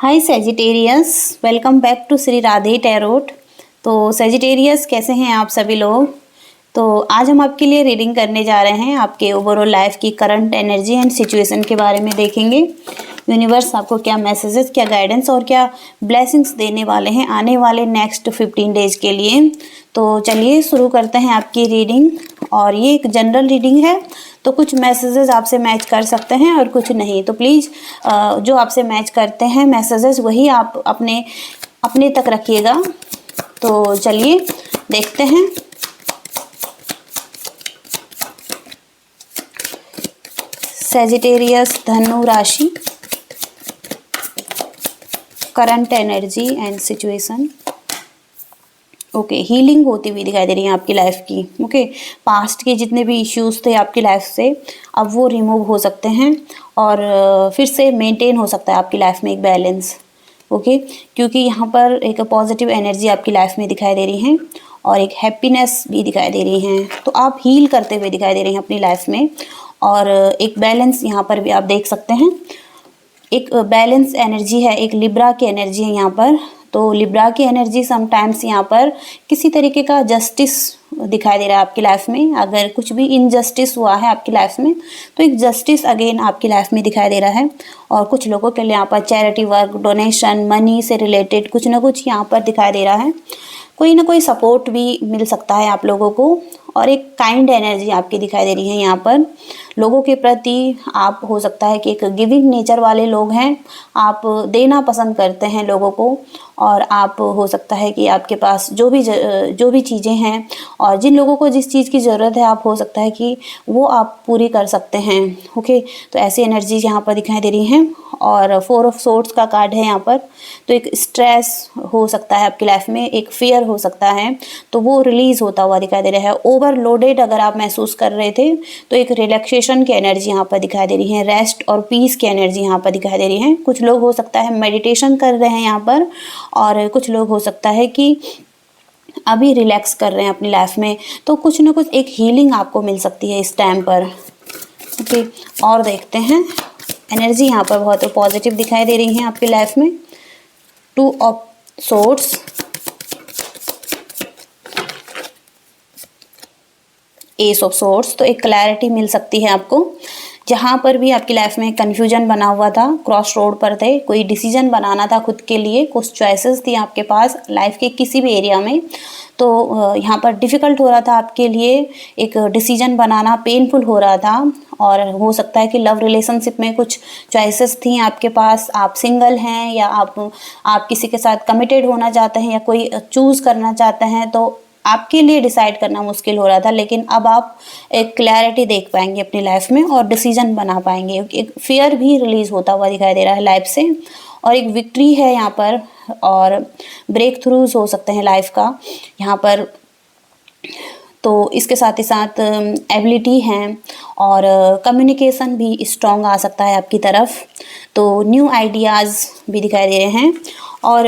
Hi Sagittarius, welcome back to Shri Radhe tarot. तो Sagittarius, कैसे हैं आप सभी लोग। तो आज हम आपके लिए रीडिंग करने जा रहे हैं। आपके ओवरऑल लाइफ की करंट एनर्जी एंड सिचुएशन के बारे में देखेंगे। यूनिवर्स आपको क्या मैसेजेस, क्या गाइडेंस और क्या ब्लेसिंग्स देने वाले हैं आने वाले नेक्स्ट 15 डेज के लिए। तो चलिए शुरू करते हैं आपकी रीडिंग। और ये एक जनरल रीडिंग है, तो कुछ मैसेजेस आपसे मैच कर सकते हैं और कुछ नहीं। तो प्लीज़ जो आपसे मैच करते हैं मैसेजेस, वही आप अपने तक रखिएगा। तो चलिए देखते हैं। सेजिटेरियस धनु राशि, current energy and situation. Okay, healing होती हुई दिखाई दे रही है आपकी लाइफ की। ओके, पास्ट के जितने भी इश्यूज थे आपकी लाइफ से, अब वो रिमूव हो सकते हैं और फिर से मेंटेन हो सकता है आपकी लाइफ में एक बैलेंस। ओके, क्योंकि यहाँ पर एक पॉजिटिव एनर्जी आपकी लाइफ में दिखाई दे रही है और एक हैप्पीनेस भी दिखाई दे रही है। तो आप हील करते हुए दिखाई दे रही हैं अपनी लाइफ में। और एक बैलेंस यहाँ पर भी आप देख सकते हैं। एक बैलेंस एनर्जी है, एक लिब्रा की एनर्जी है यहाँ पर। तो लिब्रा की एनर्जी समटाइम्स यहाँ पर किसी तरीके का जस्टिस दिखाई दे रहा है आपकी लाइफ में। अगर कुछ भी इनजस्टिस हुआ है आपकी लाइफ में, तो एक जस्टिस अगेन आपकी लाइफ में दिखाई दे रहा है। और कुछ लोगों के लिए यहाँ पर चैरिटी वर्क, डोनेशन, मनी से रिलेटेड कुछ ना कुछ यहाँ पर दिखाई दे रहा है। कोई ना कोई सपोर्ट भी मिल सकता है आप लोगों को। और एक काइंड एनर्जी आपकी दिखाई दे रही है यहाँ पर लोगों के प्रति। आप हो सकता है कि एक गिविंग नेचर वाले लोग हैं, आप देना पसंद करते हैं लोगों को। और आप हो सकता है कि आपके पास जो भी चीज़ें हैं और जिन लोगों को जिस चीज़ की ज़रूरत है, आप हो सकता है कि वो आप पूरी कर सकते हैं। ओके, तो ऐसी एनर्जीज यहाँ पर दिखाई दे रही हैं। और 4 ऑफ सोर्ड्स का कार्ड है यहाँ पर। तो एक स्ट्रेस हो सकता है आपकी लाइफ में, एक फियर हो सकता है, तो वो रिलीज़ होता हुआ दिखाई दे रहा है। ओवरलोडेड अगर आप महसूस कर रहे थे, तो एक रिलैक्सेशन की एनर्जी यहाँ पर दिखाई दे रही है। रेस्ट और पीस की एनर्जी यहाँ पर दिखाई दे रही है। कुछ लोग हो सकता है मेडिटेशन कर रहे हैं यहाँ पर, और कुछ लोग हो सकता है कि अभी रिलैक्स कर रहे हैं अपनी लाइफ में। तो कुछ ना कुछ एक हीलिंग आपको मिल सकती है इस टाइम पर। ओके, और देखते हैं। एनर्जी यहाँ पर बहुत पॉजिटिव दिखाई दे रही है आपकी लाइफ में। 2 of swords, S of swords. तो एक क्लैरिटी मिल सकती है आपको। जहाँ पर भी आपकी लाइफ में कन्फ्यूजन बना हुआ था, क्रॉस रोड पर थे, कोई डिसीजन बनाना था खुद के लिए, कुछ चॉइसेस थी आपके पास लाइफ के किसी भी एरिया में, तो यहाँ पर डिफ़िकल्ट हो रहा था आपके लिए एक डिसीजन बनाना, पेनफुल हो रहा था। और हो सकता है कि लव रिलेशनशिप में कुछ चॉइसेस थी आपके पास। आप सिंगल हैं या आप किसी के साथ कमिटेड होना चाहते हैं या कोई चूज़ करना चाहते हैं, तो आपके लिए डिसाइड करना मुश्किल हो रहा था। लेकिन अब आप एक क्लैरिटी देख पाएंगे अपनी लाइफ में और डिसीजन बना पाएंगे। एक फियर भी रिलीज होता हुआ दिखाई दे रहा है लाइफ से, और एक विक्ट्री है यहाँ पर। और ब्रेक थ्रूज हो सकते हैं लाइफ का यहाँ पर। तो इसके साथ ही साथ एबिलिटी हैं और कम्युनिकेशन भी स्ट्रॉन्ग आ सकता है आपकी तरफ। तो न्यू आइडियाज़ भी दिखाई दे रहे हैं। और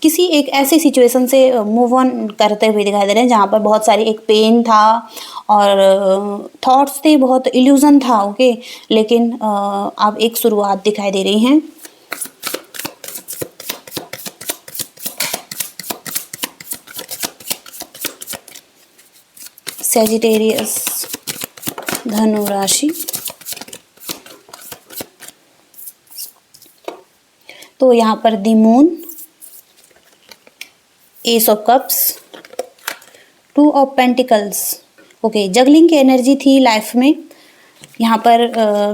किसी एक ऐसी सिचुएशन से मूव ऑन करते हुए दिखाई दे रहे हैं जहाँ पर बहुत सारी एक पेन था और थॉट्स थे, बहुत इल्यूजन था। ओके, लेकिन अब एक शुरुआत दिखाई दे रही हैं। सेजिटेरियस धनु राशि। तो यहाँ पर the moon, S of cups, 2 of pentacles. Okay, juggling की एनर्जी थी लाइफ में। यहाँ पर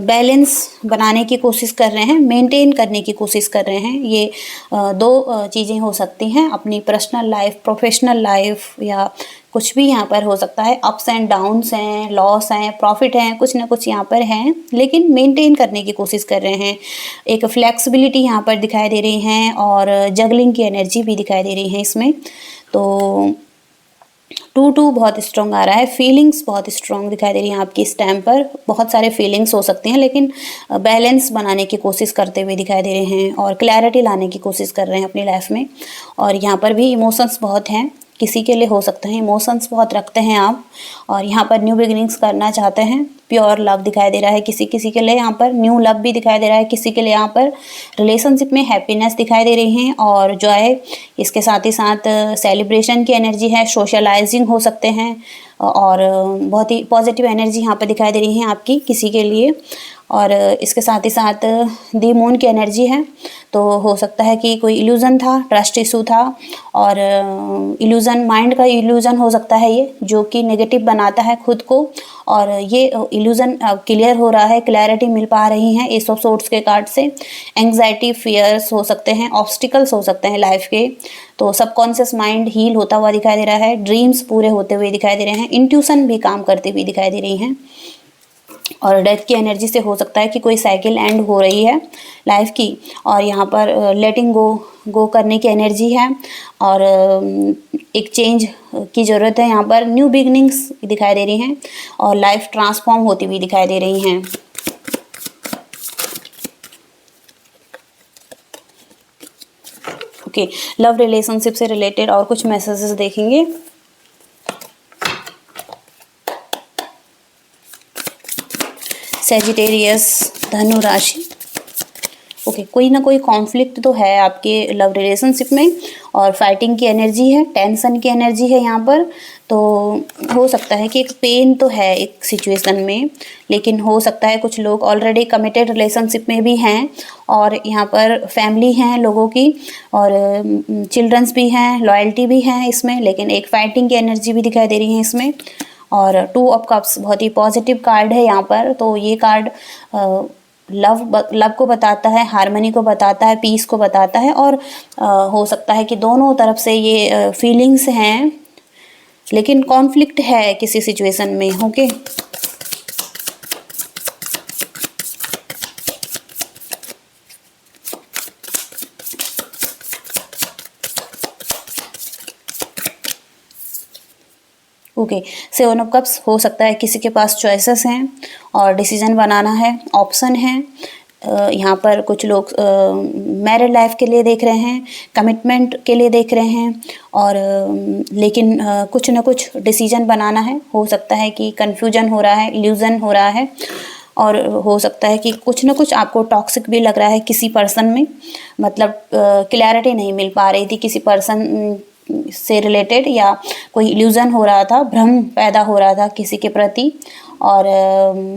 बैलेंस बनाने की कोशिश कर रहे हैं, मेंटेन करने की कोशिश कर रहे हैं। ये 2 चीज़ें हो सकती हैं, अपनी पर्सनल लाइफ, प्रोफेशनल लाइफ, या कुछ भी यहाँ पर हो सकता है। अप्स एंड डाउन्स हैं, लॉस हैं, प्रॉफिट हैं, कुछ ना कुछ यहाँ पर हैं, लेकिन मेंटेन करने की कोशिश कर रहे हैं। एक फ्लेक्सिबिलिटी यहाँ पर दिखाई दे रही है और जगलिंग की एनर्जी भी दिखाई दे रही है इसमें। तो 2 बहुत स्ट्रॉन्ग आ रहा है। फीलिंग्स बहुत स्ट्रॉन्ग दिखाई दे रही हैं आपकी इस टाइम पर। बहुत सारे फीलिंग्स हो सकते हैं, लेकिन बैलेंस बनाने की कोशिश करते हुए दिखाई दे रहे हैं और क्लैरिटी लाने की कोशिश कर रहे हैं अपनी लाइफ में। और यहाँ पर भी इमोशंस बहुत हैं, किसी के लिए हो सकते हैं इमोशंस बहुत रखते हैं आप, और यहाँ पर न्यू बिगिनिंग्स करना चाहते हैं, प्योर लव दिखाई दे रहा है, किसी किसी के लिए यहाँ पर न्यू लव भी दिखाई दे रहा है, किसी के लिए यहाँ पर रिलेशनशिप में हैप्पीनेस दिखाई दे रही है और जॉय। इसके साथ ही साथ सेलिब्रेशन की एनर्जी है, सोशलाइजिंग हो सकते हैं और बहुत ही पॉजिटिव एनर्जी यहाँ पर दिखाई दे रही है आपकी किसी के लिए। और इसके साथ ही साथ दी मून की एनर्जी है, तो हो सकता है कि कोई इल्यूज़न था, ट्रस्ट इशू था और इल्यूज़न, माइंड का इल्यूज़न हो सकता है ये, जो कि नेगेटिव बनाता है खुद को। और ये इल्यूज़न क्लियर हो रहा है, क्लैरिटी मिल पा रही है एस ऑफ सोर्ड्स के कार्ड से। एंग्जाइटी, फियर्स हो सकते हैं, ऑब्स्टिकल्स हो सकते हैं लाइफ के, तो सबकॉन्शियस माइंड हील होता हुआ दिखाई दे रहा है, ड्रीम्स पूरे होते हुए दिखाई दे रहे हैं, इंट्यूशन भी काम करती हुई दिखाई दे रही हैं। और डेथ की एनर्जी से हो सकता है कि कोई साइकिल एंड हो रही है लाइफ की और यहाँ पर लेटिंग गो करने की एनर्जी है और एक चेंज की ज़रूरत है, यहाँ पर न्यू बिगनिंग्स दिखाई दे रही हैं और लाइफ ट्रांसफॉर्म होती हुई दिखाई दे रही हैं। ओके, लव रिलेशनशिप से रिलेटेड और कुछ मैसेजेस देखेंगे। सेजिटेरियस, धनु राशि। ओके, कोई ना कोई कॉन्फ्लिक्ट तो है आपके लव रिलेशनशिप में और फाइटिंग की एनर्जी है, टेंशन की एनर्जी है यहाँ पर। तो हो सकता है कि एक पेन तो है एक सिचुएशन में, लेकिन हो सकता है कुछ लोग ऑलरेडी कमिटेड रिलेशनशिप में भी हैं और यहाँ पर फैमिली हैं लोगों की और चिल्ड्रंस भी हैं, लॉयल्टी भी है इसमें, लेकिन एक फाइटिंग की एनर्जी भी दिखाई दे रही है इसमें। और 2 ऑफ कप्स बहुत ही पॉजिटिव कार्ड है यहाँ पर, तो ये कार्ड लव को बताता है, हार्मनी को बताता है, पीस को बताता है और हो सकता है कि दोनों तरफ से ये फीलिंग्स हैं, लेकिन कॉन्फ्लिक्ट है किसी सिचुएशन में। ओके, ओके, 7 ऑफ कप्स हो सकता है किसी के पास चॉइसेस हैं और डिसीजन बनाना है, ऑप्शन है। यहाँ पर कुछ लोग मैरिड लाइफ के लिए देख रहे हैं, कमिटमेंट के लिए देख रहे हैं और लेकिन कुछ ना कुछ डिसीजन बनाना है। हो सकता है कि कन्फ्यूजन हो रहा है, इल्यूजन हो रहा है और हो सकता है कि कुछ ना कुछ आपको टॉक्सिक भी लग रहा है किसी पर्सन में, मतलब क्लैरिटी नहीं मिल पा रही थी किसी पर्सन से रिलेटेड या कोई इल्यूजन हो रहा था, भ्रम पैदा हो रहा था किसी के प्रति और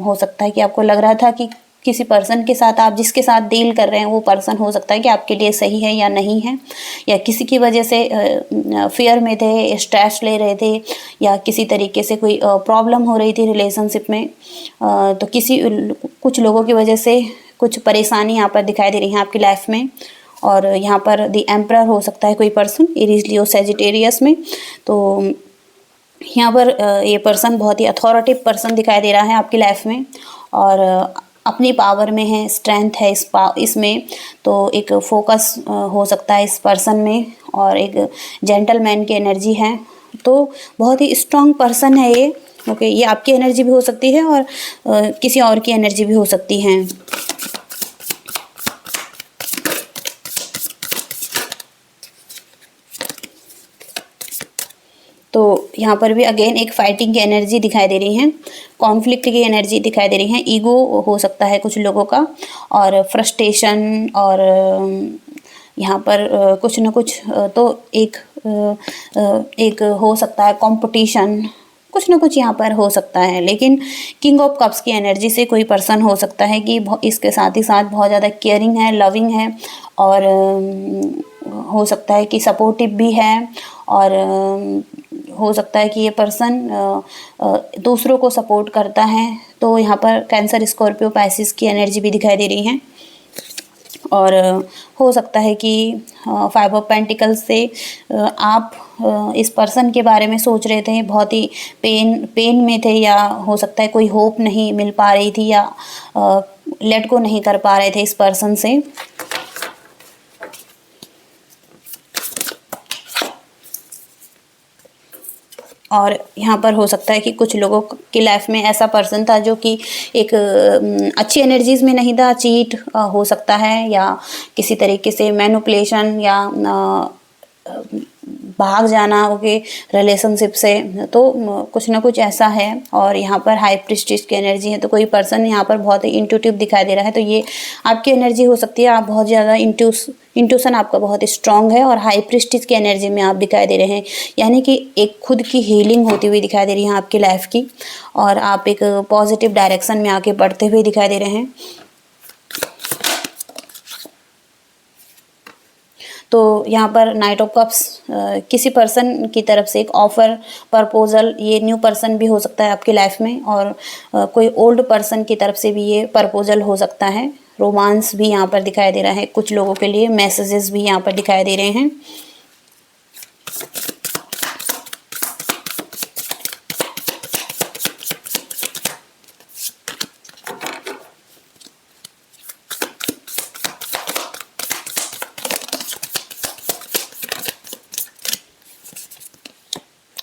हो सकता है कि आपको लग रहा था कि किसी पर्सन के साथ, आप जिसके साथ डील कर रहे हैं वो पर्सन हो सकता है कि आपके लिए सही है या नहीं है, या किसी की वजह से फियर में थे, स्ट्रेस ले रहे थे या किसी तरीके से कोई प्रॉब्लम हो रही थी रिलेशनशिप में। तो कुछ लोगों की वजह से कुछ परेशानी यहाँ पर दिखाई दे रही है आपकी लाइफ में। और यहाँ पर द एम्परर हो सकता है कोई पर्सन, एरीज, लियो, सैजिटेरियस में। तो यहाँ पर ये पर्सन बहुत ही अथॉरिटिव पर्सन दिखाई दे रहा है आपकी लाइफ में और अपनी पावर में है, स्ट्रेंथ है इसमें। तो एक फोकस हो सकता है इस पर्सन में और एक जेंटलमैन की एनर्जी है, तो बहुत ही स्ट्रॉन्ग पर्सन है ये। ओके, ये आपकी एनर्जी भी हो सकती है और किसी और की एनर्जी भी हो सकती है। तो यहाँ पर भी अगेन एक फाइटिंग की एनर्जी दिखाई दे रही है, कॉन्फ्लिक्ट की एनर्जी दिखाई दे रही है, ईगो हो सकता है कुछ लोगों का और फ्रस्ट्रेशन और यहाँ पर कुछ न कुछ तो एक हो सकता है कंपटीशन, कुछ ना कुछ यहाँ पर हो सकता है। लेकिन किंग ऑफ कप्स की एनर्जी से कोई पर्सन हो सकता है कि इसके साथ ही साथ बहुत ज़्यादा केयरिंग है, लविंग है और हो सकता है कि सपोर्टिव भी है और हो सकता है कि ये पर्सन दूसरों को सपोर्ट करता है। तो यहाँ पर कैंसर, स्कॉर्पियो, पाइसिस की एनर्जी भी दिखाई दे रही है और हो सकता है कि 5 ऑफ पेंटिकल्स से आप इस पर्सन के बारे में सोच रहे थे, बहुत ही पेन में थे या हो सकता है कोई होप नहीं मिल पा रही थी या लेट गो नहीं कर पा रहे थे इस पर्सन से। और यहाँ पर हो सकता है कि कुछ लोगों की लाइफ में ऐसा पर्सन था जो कि एक अच्छी एनर्जीज में नहीं था, चीट हो सकता है या किसी तरीके से मैनिपुलेशन या भाग जाना ओके रिलेशनशिप से, तो कुछ ना कुछ ऐसा है। और यहाँ पर हाई प्रीस्टिस की एनर्जी है, तो कोई पर्सन यहाँ पर बहुत ही इंट्यूटिव दिखाई दे रहा है, तो ये आपकी एनर्जी हो सकती है। आप बहुत ज़्यादा इंट्यूशन आपका बहुत स्ट्रांग है और हाई प्रीस्टिस की एनर्जी में आप दिखाई दे रहे हैं, यानी कि एक खुद की हीलिंग होती हुई दिखाई दे रही है आपकी लाइफ की, और आप एक पॉजिटिव डायरेक्शन में आगे बढ़ते हुए दिखाई दे रहे हैं। तो यहाँ पर नाइट ऑफ कप्स किसी पर्सन की तरफ से एक ऑफर प्रपोजल, ये न्यू पर्सन भी हो सकता है आपकी लाइफ में, और कोई ओल्ड पर्सन की तरफ से भी ये प्रपोजल हो सकता है। रोमांस भी यहाँ पर दिखाई दे रहा है कुछ लोगों के लिए, मैसेजेस भी यहाँ पर दिखाई दे रहे हैं।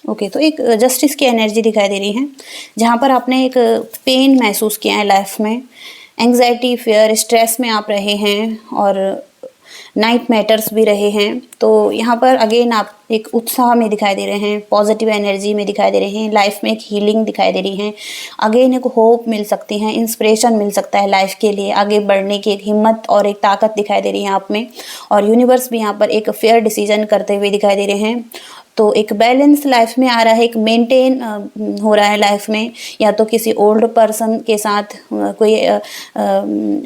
ओके तो एक जस्टिस की एनर्जी दिखाई दे रही है, जहाँ पर आपने एक पेन महसूस किया है लाइफ में, एंग्जाइटी, फियर, स्ट्रेस में आप रहे हैं और नाइट मैटर्स भी रहे हैं। तो यहाँ पर अगेन आप एक उत्साह में दिखाई दे रहे हैं, पॉजिटिव एनर्जी में दिखाई दे रहे हैं, लाइफ में एक हीलिंग दिखाई दे रही है, अगेन एक होप मिल सकती है, इंस्पिरेशन मिल सकता है लाइफ के लिए, आगे बढ़ने की एक हिम्मत और एक ताकत दिखाई दे रही है आप में। और यूनिवर्स भी यहाँ पर एक फेयर डिसीजन करते हुए दिखाई दे रहे हैं। तो एक बैलेंस लाइफ में आ रहा है, एक मेंटेन हो रहा है लाइफ में, या तो किसी ओल्ड पर्सन के साथ कोई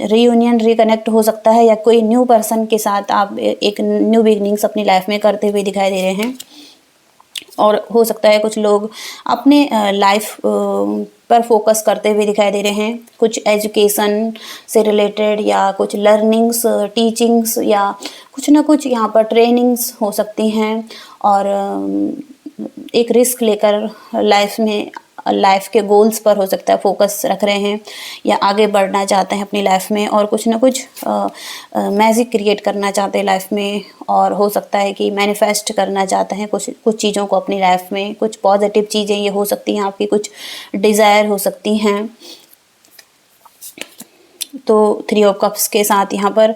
रीयूनियन, रिकनेक्ट हो सकता है, या कोई न्यू पर्सन के साथ आप एक न्यू बिगनिंग्स अपनी लाइफ में करते हुए दिखाई दे रहे हैं। और हो सकता है कुछ लोग अपने लाइफ पर फोकस करते हुए दिखाई दे रहे हैं, कुछ एजुकेशन से रिलेटेड या कुछ लर्निंग्स, टीचिंग्स, या कुछ ना कुछ यहाँ पर ट्रेनिंग्स हो सकती हैं। और एक रिस्क लेकर लाइफ के गोल्स पर हो सकता है फोकस रख रहे हैं, या आगे बढ़ना चाहते हैं अपनी लाइफ में, और कुछ ना कुछ मैजिक क्रिएट करना चाहते हैं लाइफ में, और हो सकता है कि मैनिफेस्ट करना चाहते हैं कुछ चीज़ों को अपनी लाइफ में, कुछ पॉजिटिव चीज़ें ये हो सकती हैं, आपकी कुछ डिज़ायर हो सकती हैं। तो 3 ऑफ कप्स के साथ यहाँ पर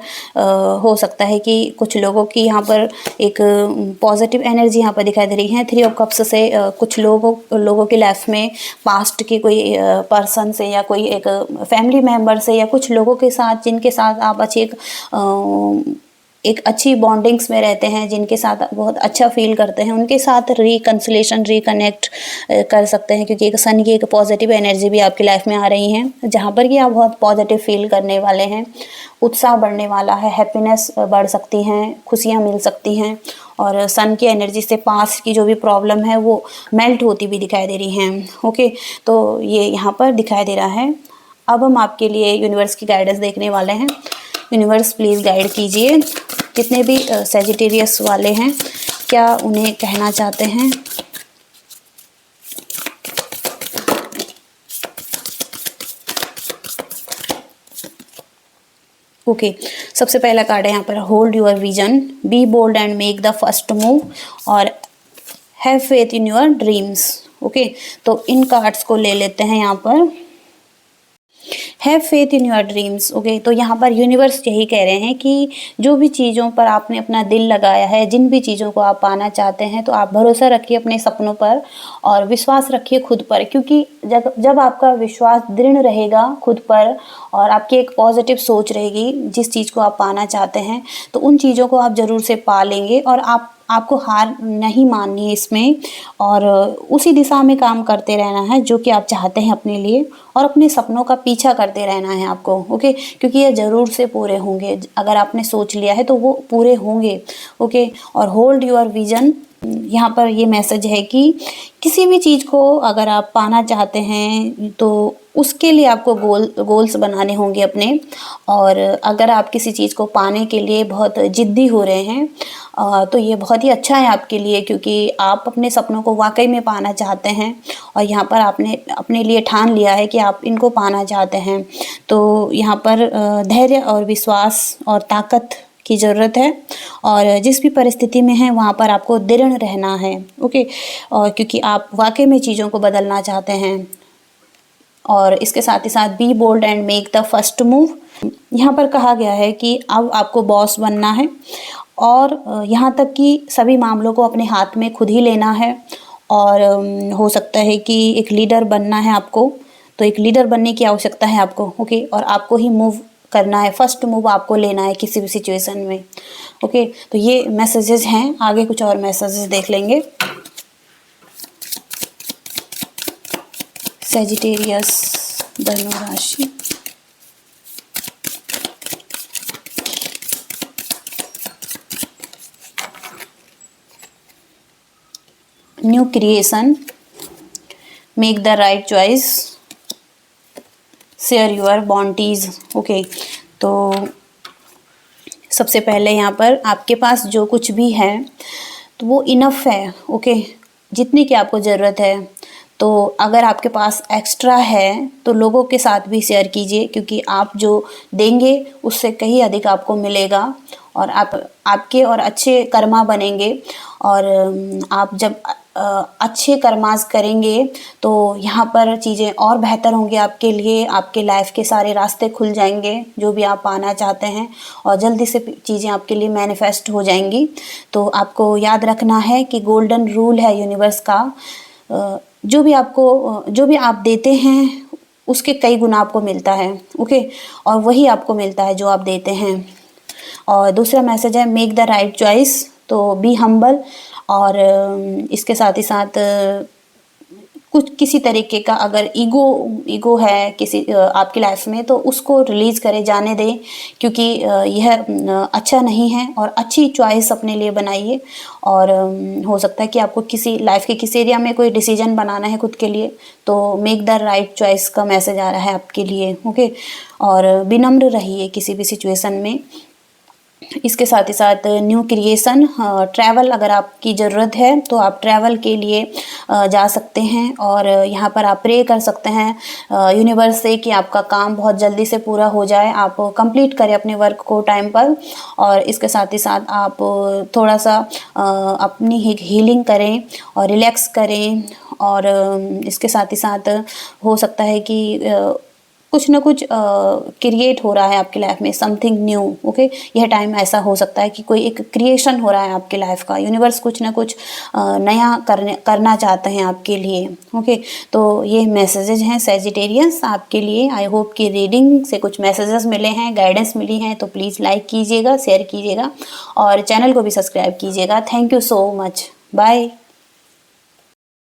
हो सकता है कि कुछ लोगों की यहाँ पर एक पॉजिटिव एनर्जी यहाँ पर दिखाई दे रही है। 3 ऑफ कप्स से कुछ लोगों की लाइफ में पास्ट की कोई पर्सन से, या कोई एक फैमिली मेम्बर से, या कुछ लोगों के साथ जिनके साथ आप अच्छी एक अच्छी बॉन्डिंग्स में रहते हैं, जिनके साथ बहुत अच्छा फील करते हैं, उनके साथ रिकन्सिलेशन, रिकनेक्ट कर सकते हैं, क्योंकि एक सन की एक पॉजिटिव एनर्जी भी आपकी लाइफ में आ रही है, जहाँ पर कि आप बहुत पॉजिटिव फील करने वाले हैं, उत्साह बढ़ने वाला है, हैप्पीनेस बढ़ सकती हैं, खुशियाँ मिल सकती हैं। और सन की एनर्जी से पास्ट की जो भी प्रॉब्लम है वो मेल्ट होती भी दिखाई दे रही हैं। ओके, तो ये यहाँ पर दिखाई दे रहा है। अब हम आपके लिए यूनिवर्स की गाइडेंस देखने वाले हैं। यूनिवर्स प्लीज़ गाइड कीजिए, जितने भी सेजिटेरियस वाले हैं क्या उन्हें कहना चाहते हैं। ओके, सबसे पहला कार्ड है यहाँ पर, hold your vision, be bold and make the first move, और have faith in your dreams. Okay, तो इन कार्ड्स को ले लेते हैं यहाँ पर। Have faith in your dreams. Okay, तो यहाँ पर यूनिवर्स यही कह रहे हैं कि जो भी चीज़ों पर आपने अपना दिल लगाया है, जिन भी चीज़ों को आप पाना चाहते हैं, तो आप भरोसा रखिए अपने सपनों पर और विश्वास रखिए खुद पर, क्योंकि जब आपका विश्वास दृढ़ रहेगा खुद पर और आपकी एक पॉजिटिव सोच रहेगी जिस चीज़ को आप पाना चाहते हैं, तो उन चीज़ों को आप ज़रूर से पा लेंगे। और आपको हार नहीं माननी है इसमें, और उसी दिशा में काम करते रहना है जो कि आप चाहते हैं अपने लिए, और अपने सपनों का पीछा करते रहना है आपको। ओके, क्योंकि ये ज़रूर से पूरे होंगे, अगर आपने सोच लिया है तो वो पूरे होंगे। ओके, और होल्ड योर विजन, यहाँ पर ये मैसेज है कि किसी भी चीज़ को अगर आप पाना चाहते हैं तो उसके लिए आपको गोल्स बनाने होंगे अपने। और अगर आप किसी चीज़ को पाने के लिए बहुत ज़िद्दी हो रहे हैं तो ये बहुत ही अच्छा है आपके लिए, क्योंकि आप अपने सपनों को वाकई में पाना चाहते हैं और यहाँ पर आपने अपने लिए ठान लिया है कि आप इनको पाना चाहते हैं। तो यहाँ पर धैर्य और विश्वास और ताकत की ज़रूरत है, और जिस भी परिस्थिति में है वहाँ पर आपको दृढ़ रहना है। ओके, और क्योंकि आप वाकई में चीज़ों को बदलना चाहते हैं। और इसके साथ ही साथ be bold and make the first move, यहाँ पर कहा गया है कि अब आपको बॉस बनना है और यहाँ तक कि सभी मामलों को अपने हाथ में खुद ही लेना है। और हो सकता है कि एक लीडर बनना है आपको, तो एक लीडर बनने की आवश्यकता है आपको, ओके। और आपको ही मूव करना है, फर्स्ट मूव आपको लेना है किसी भी सिचुएशन में, ओके। तो ये मैसेजेस हैं, आगे कुछ और मैसेजेस देख लेंगे। सैजिटेरियस, धनु राशि। New creation, make the right choice, share your bounties, okay. तो सबसे पहले यहाँ पर आपके पास जो कुछ भी है तो वो इनफ है, ओके। जितनी की आपको ज़रूरत है। तो अगर आपके पास एक्स्ट्रा है तो लोगों के साथ भी शेयर कीजिए, क्योंकि आप जो देंगे उससे कहीं अधिक आपको मिलेगा और आपके और अच्छे कर्मा बनेंगे। और आप जब अच्छे कर्मास करेंगे तो यहाँ पर चीज़ें और बेहतर होंगी आपके लिए, आपके लाइफ के सारे रास्ते खुल जाएंगे जो भी आप पाना चाहते हैं, और जल्दी से चीज़ें आपके लिए मैनिफेस्ट हो जाएंगी। तो आपको याद रखना है कि गोल्डन रूल है यूनिवर्स का, जो भी आप देते हैं उसके कई गुना आपको मिलता है, ओके। और वही आपको मिलता है जो आप देते हैं। और दूसरा मैसेज है मेक द राइट चॉइस, तो बी हम्बल। और इसके साथ ही साथ कुछ किसी तरीके का अगर ईगो है किसी आपकी लाइफ में, तो उसको रिलीज़ करें, जाने दें, क्योंकि यह अच्छा नहीं है। और अच्छी चॉइस अपने लिए बनाइए। और हो सकता है कि आपको किसी लाइफ के किसी एरिया में कोई डिसीजन बनाना है खुद के लिए, तो मेक द राइट चॉइस का मैसेज आ रहा है आपके लिए, ओके। और विनम्र रहिए किसी भी सिचुएशन में। इसके साथ ही साथ न्यू क्रिएशन, ट्रैवल अगर आपकी ज़रूरत है तो आप ट्रैवल के लिए जा सकते हैं। और यहाँ पर आप प्रे कर सकते हैं यूनिवर्स से कि आपका काम बहुत जल्दी से पूरा हो जाए, आप कंप्लीट करें अपने वर्क को टाइम पर। और इसके साथ ही साथ आप थोड़ा सा अपनी हीलिंग करें और रिलैक्स करें। और इसके साथ ही साथ हो सकता है कि कुछ ना कुछ क्रिएट हो रहा है आपकी लाइफ में, समथिंग न्यू, ओके। यह टाइम ऐसा हो सकता है कि कोई एक क्रिएशन हो रहा है आपकी लाइफ का, यूनिवर्स कुछ ना कुछ नया करना चाहते हैं आपके लिए, ओके। तो ये मैसेजेस हैं सैजिटेरियंस आपके लिए। आई होप कि रीडिंग से कुछ मैसेजेस मिले हैं, गाइडेंस मिली हैं। तो प्लीज़ लाइक कीजिएगा, शेयर कीजिएगा और चैनल को भी सब्सक्राइब कीजिएगा। Thank you so much, bye.